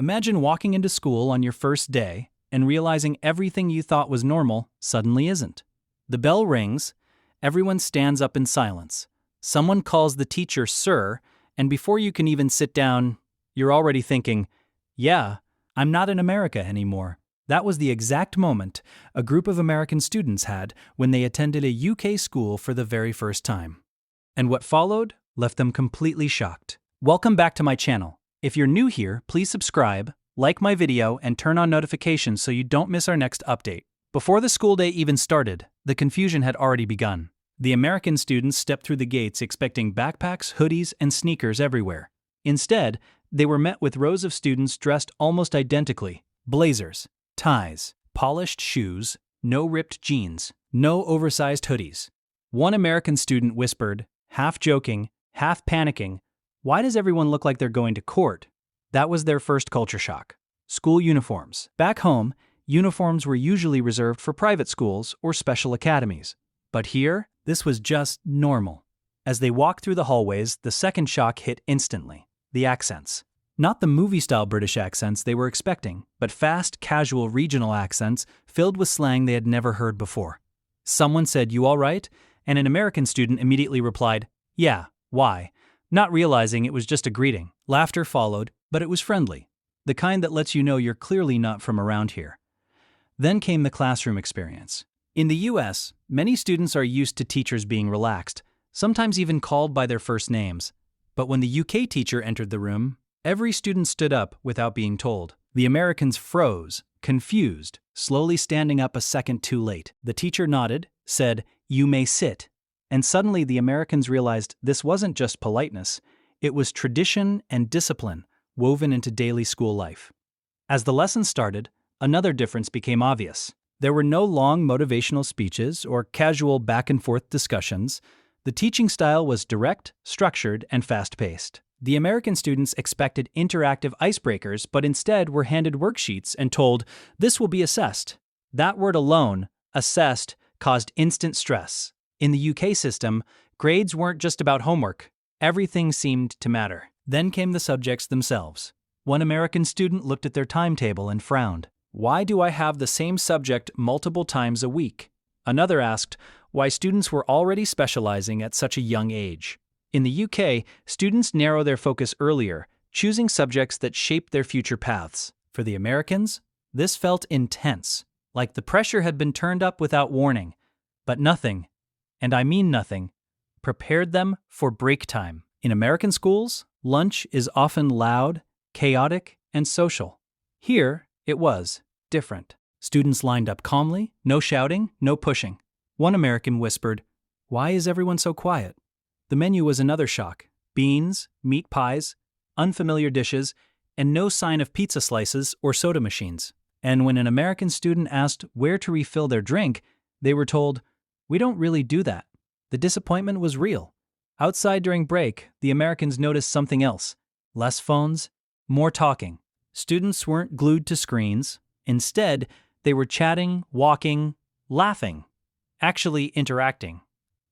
Imagine walking into school on your first day and realizing everything you thought was normal suddenly isn't. The bell rings, everyone stands up in silence. Someone calls the teacher sir, and before you can even sit down, you're already thinking, yeah, I'm not in America anymore. That was the exact moment a group of American students had when they attended a UK school for the very first time. And what followed left them completely shocked. Welcome back to my channel. If you're new here, please subscribe, like my video, and turn on notifications so you don't miss our next update. Before the school day even started, the confusion had already begun. The American students stepped through the gates expecting backpacks, hoodies, and sneakers everywhere. Instead, they were met with rows of students dressed almost identically: blazers, ties, polished shoes, no ripped jeans, no oversized hoodies. One American student whispered, half joking, half panicking, "Why does everyone look like they're going to court?" That was their first culture shock. School uniforms. Back home, uniforms were usually reserved for private schools or special academies. But here, this was just normal. As they walked through the hallways, the second shock hit instantly: the accents. Not the movie-style British accents they were expecting, but fast, casual regional accents filled with slang they had never heard before. Someone said, "You all right?" and an American student immediately replied, "Yeah, why?" not realizing it was just a greeting. Laughter followed, but it was friendly, the kind that lets you know you're clearly not from around here. Then came the classroom experience. In the US, many students are used to teachers being relaxed, sometimes even called by their first names. But when the UK teacher entered the room, every student stood up without being told. The Americans froze, confused, slowly standing up a second too late. The teacher nodded, said, "You may sit." And suddenly the Americans realized this wasn't just politeness, it was tradition and discipline woven into daily school life. As the lesson started, another difference became obvious. There were no long motivational speeches or casual back-and-forth discussions. The teaching style was direct, structured, and fast-paced. The American students expected interactive icebreakers, but instead were handed worksheets and told, "This will be assessed." That word alone, assessed, caused instant stress. In the UK system, grades weren't just about homework. Everything seemed to matter. Then came the subjects themselves. One American student looked at their timetable and frowned. "Why do I have the same subject multiple times a week?" Another asked why students were already specializing at such a young age. In the UK, students narrow their focus earlier, choosing subjects that shape their future paths. For the Americans, this felt intense, like the pressure had been turned up without warning. But nothing, and I mean nothing, prepared them for break time. In American schools, lunch is often loud, chaotic, and social. Here, it was different. Students lined up calmly, no shouting, no pushing. One American whispered, "Why is everyone so quiet?" The menu was another shock: beans, meat pies, unfamiliar dishes, and no sign of pizza slices or soda machines. And when an American student asked where to refill their drink, they were told, "We don't really do that." The disappointment was real. Outside during break, the Americans noticed something else: less phones, more talking. Students weren't glued to screens. Instead, they were chatting, walking, laughing, actually interacting.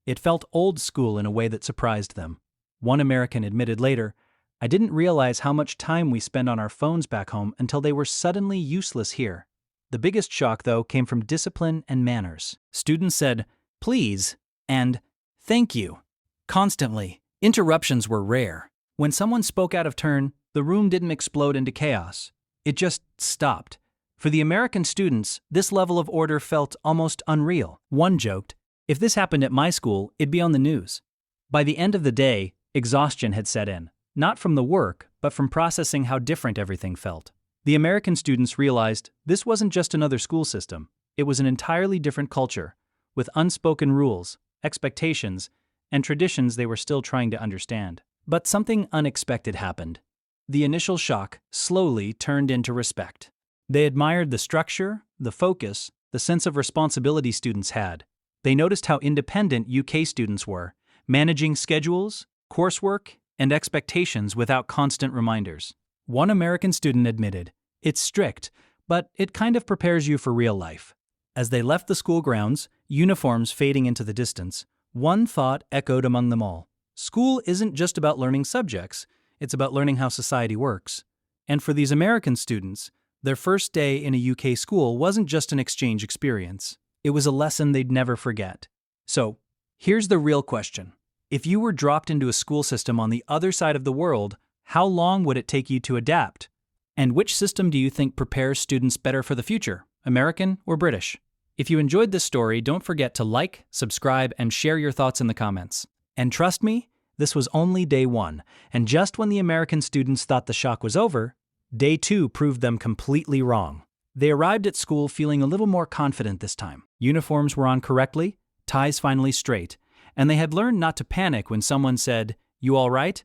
It felt old school in a way that surprised them. One American admitted later, "I didn't realize how much time we spend on our phones back home until they were suddenly useless here." The biggest shock, though, came from discipline and manners. Students said, "Please," and "Thank you," constantly. Interruptions were rare. When someone spoke out of turn, the room didn't explode into chaos. It just stopped. For the American students, this level of order felt almost unreal. One joked, "If this happened at my school, it'd be on the news." By the end of the day, exhaustion had set in, not from the work, but from processing how different everything felt. The American students realized this wasn't just another school system, it was an entirely different culture, with unspoken rules, expectations, and traditions they were still trying to understand. But something unexpected happened. The initial shock slowly turned into respect. They admired the structure, the focus, the sense of responsibility students had. They noticed how independent UK students were, managing schedules, coursework, and expectations without constant reminders. One American student admitted, "It's strict, but it kind of prepares you for real life." As they left the school grounds, uniforms fading into the distance, one thought echoed among them all: school isn't just about learning subjects, it's about learning how society works. And for these American students, their first day in a UK school wasn't just an exchange experience. It was a lesson they'd never forget. So, here's the real question. If you were dropped into a school system on the other side of the world, how long would it take you to adapt? And which system do you think prepares students better for the future, American or British? If you enjoyed this story, don't forget to like, subscribe, and share your thoughts in the comments. And trust me, this was only day 1, and just when the American students thought the shock was over, day 2 proved them completely wrong. They arrived at school feeling a little more confident this time. Uniforms were on correctly, ties finally straight, and they had learned not to panic when someone said, "You all right?"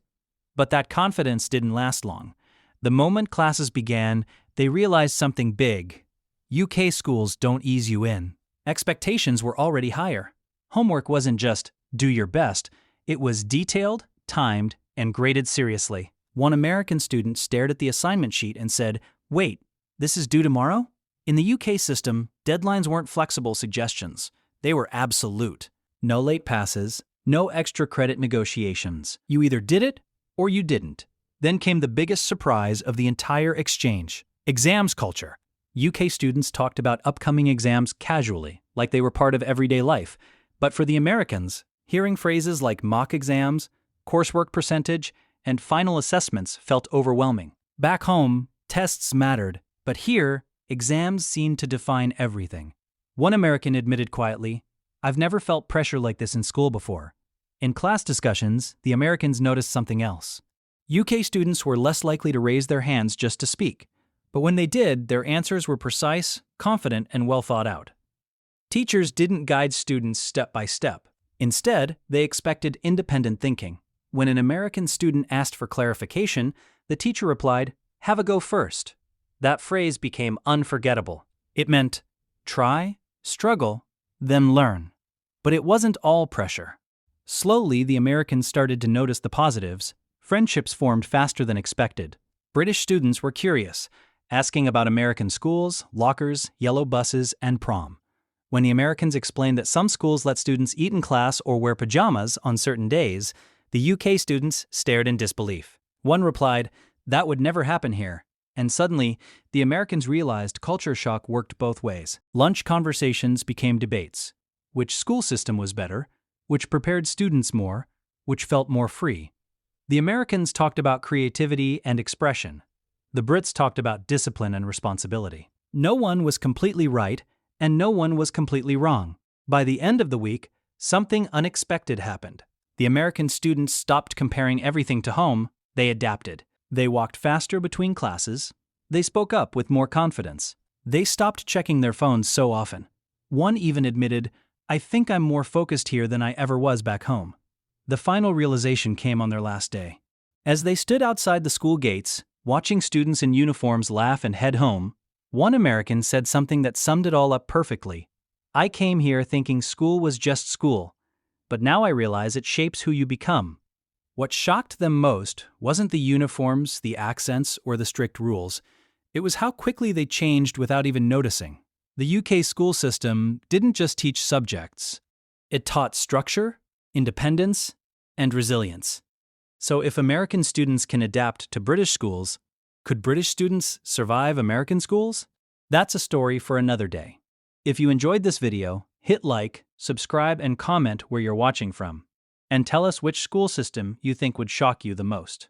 But that confidence didn't last long. The moment classes began, they realized something big. UK schools don't ease you in. Expectations were already higher. Homework wasn't just do your best, it was detailed, timed, and graded seriously. One American student stared at the assignment sheet and said, "Wait, this is due tomorrow?" In the UK system, deadlines weren't flexible suggestions. They were absolute. No late passes, no extra credit negotiations. You either did it or you didn't. Then came the biggest surprise of the entire exchange: exams culture. UK students talked about upcoming exams casually, like they were part of everyday life. But for the Americans, hearing phrases like mock exams, coursework percentage, and final assessments felt overwhelming. Back home, tests mattered, but here, exams seemed to define everything. One American admitted quietly, "I've never felt pressure like this in school before." In class discussions, the Americans noticed something else. UK students were less likely to raise their hands just to speak, but when they did, their answers were precise, confident, and well thought out. Teachers didn't guide students step by step. Instead, they expected independent thinking. When an American student asked for clarification, the teacher replied, "Have a go first." That phrase became unforgettable. It meant, try, struggle, then learn. But it wasn't all pressure. Slowly, the Americans started to notice the positives. Friendships formed faster than expected. British students were curious, asking about American schools, lockers, yellow buses, and prom. When the Americans explained that some schools let students eat in class or wear pajamas on certain days, the UK students stared in disbelief. One replied, "That would never happen here." And suddenly, the Americans realized culture shock worked both ways. Lunch conversations became debates. Which school system was better? Which prepared students more? Which felt more free? The Americans talked about creativity and expression. The Brits talked about discipline and responsibility. No one was completely right, and no one was completely wrong. By the end of the week, something unexpected happened. The American students stopped comparing everything to home. They adapted. They walked faster between classes. They spoke up with more confidence. They stopped checking their phones so often. One even admitted, "I think I'm more focused here than I ever was back home." The final realization came on their last day. As they stood outside the school gates, watching students in uniforms laugh and head home, one American said something that summed it all up perfectly. "I came here thinking school was just school, but now I realize it shapes who you become." What shocked them most wasn't the uniforms, the accents, or the strict rules. It was how quickly they changed without even noticing. The UK school system didn't just teach subjects. It taught structure, independence, and resilience. So if American students can adapt to British schools, could British students survive American schools? That's a story for another day. If you enjoyed this video, hit like, subscribe, and comment where you're watching from. And tell us which school system you think would shock you the most.